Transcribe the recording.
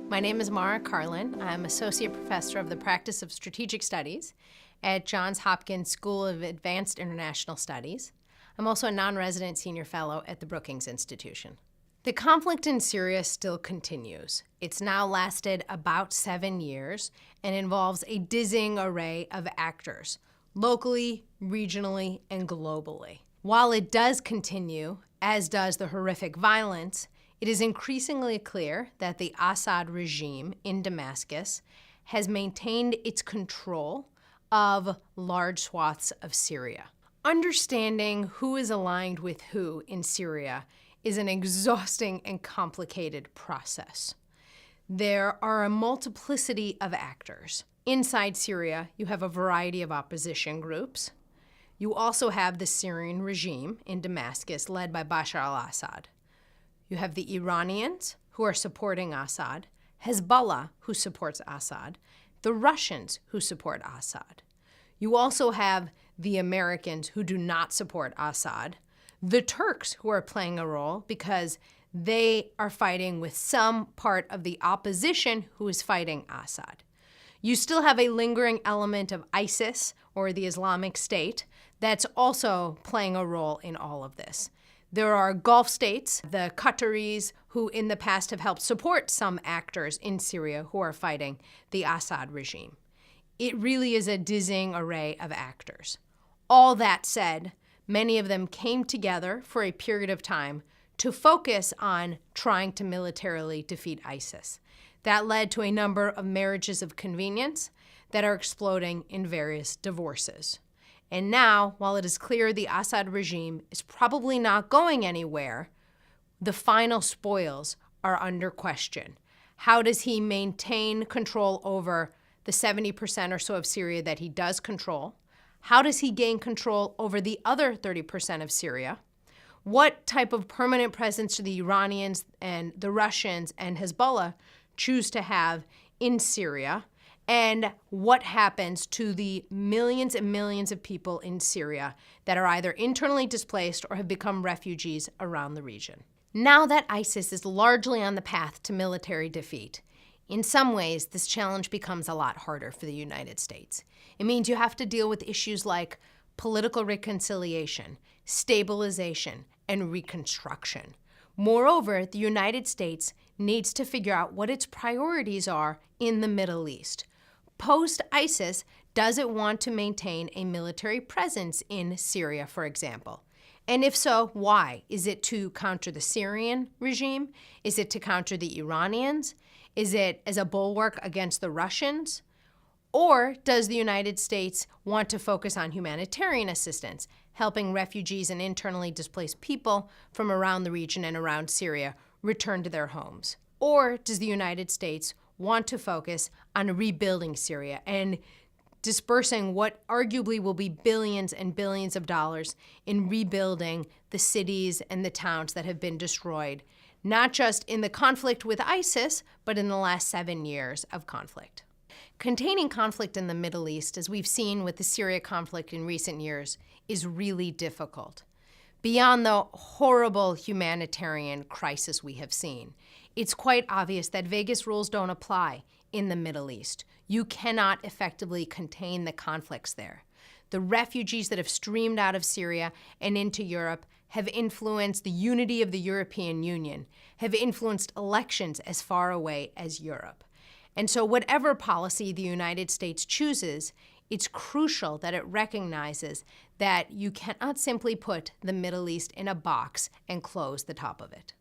My name is Mara Karlin. I'm Associate Professor of the Practice of Strategic Studies at Johns Hopkins School of Advanced International Studies. I'm also a non-resident senior fellow at the Brookings Institution. The conflict in Syria still continues. It's now lasted about 7 years and involves a dizzying array of actors, locally, regionally, and globally. While it does continue, as does the horrific violence, it is increasingly clear that the Assad regime in Damascus has maintained its control of large swaths of Syria. Understanding who is aligned with who in Syria is an exhausting and complicated process. There are a multiplicity of actors. Inside Syria, you have a variety of opposition groups. You also have the Syrian regime in Damascus led by Bashar Assad. You have the Iranians, who are supporting Assad, Hezbollah, who supports Assad, the Russians, who support Assad. You also have the Americans, who do not support Assad, the Turks, who are playing a role because they are fighting with some part of the opposition who is fighting Assad. You still have a lingering element of ISIS, or the Islamic State, that's also playing a role in all of this. There are Gulf states, the Qataris, who in the past have helped support some actors in Syria who are fighting the Assad regime. It really is a dizzying array of actors. All that said, many of them came together for a period of time to focus on trying to militarily defeat ISIS. That led to a number of marriages of convenience that are exploding in various divorces. And now, while it is clear the Assad regime is probably not going anywhere, the final spoils are under question. How does he maintain control over the 70% or so of Syria that he does control? How does he gain control over the other 30% of Syria? What type of permanent presence do the Iranians and the Russians and Hezbollah choose to have in Syria? And what happens to the millions and millions of people in Syria that are either internally displaced or have become refugees around the region? Now that ISIS is largely on the path to military defeat, in some ways, this challenge becomes a lot harder for the United States. It means you have to deal with issues like political reconciliation, stabilization, and reconstruction. Moreover, the United States needs to figure out what its priorities are in the Middle East. Post-ISIS, does it want to maintain a military presence in Syria, for example? And if so, why? Is it to counter the Syrian regime? Is it to counter the Iranians? Is it as a bulwark against the Russians? Or does the United States want to focus on humanitarian assistance, helping refugees and internally displaced people from around the region and around Syria return to their homes? Or does the United States want to focus on rebuilding Syria and dispersing what arguably will be billions and billions of dollars in rebuilding the cities and the towns that have been destroyed, not just in the conflict with ISIS, but in the last 7 years of conflict. Containing conflict in the Middle East, as we've seen with the Syria conflict in recent years, is really difficult. Beyond the horrible humanitarian crisis we have seen, it's quite obvious that Vegas rules don't apply in the Middle East. You cannot effectively contain the conflicts there. The refugees that have streamed out of Syria and into Europe have influenced the unity of the European Union, have influenced elections as far away as Europe. And so whatever policy the United States chooses, it's crucial that it recognizes that you cannot simply put the Middle East in a box and close the top of it.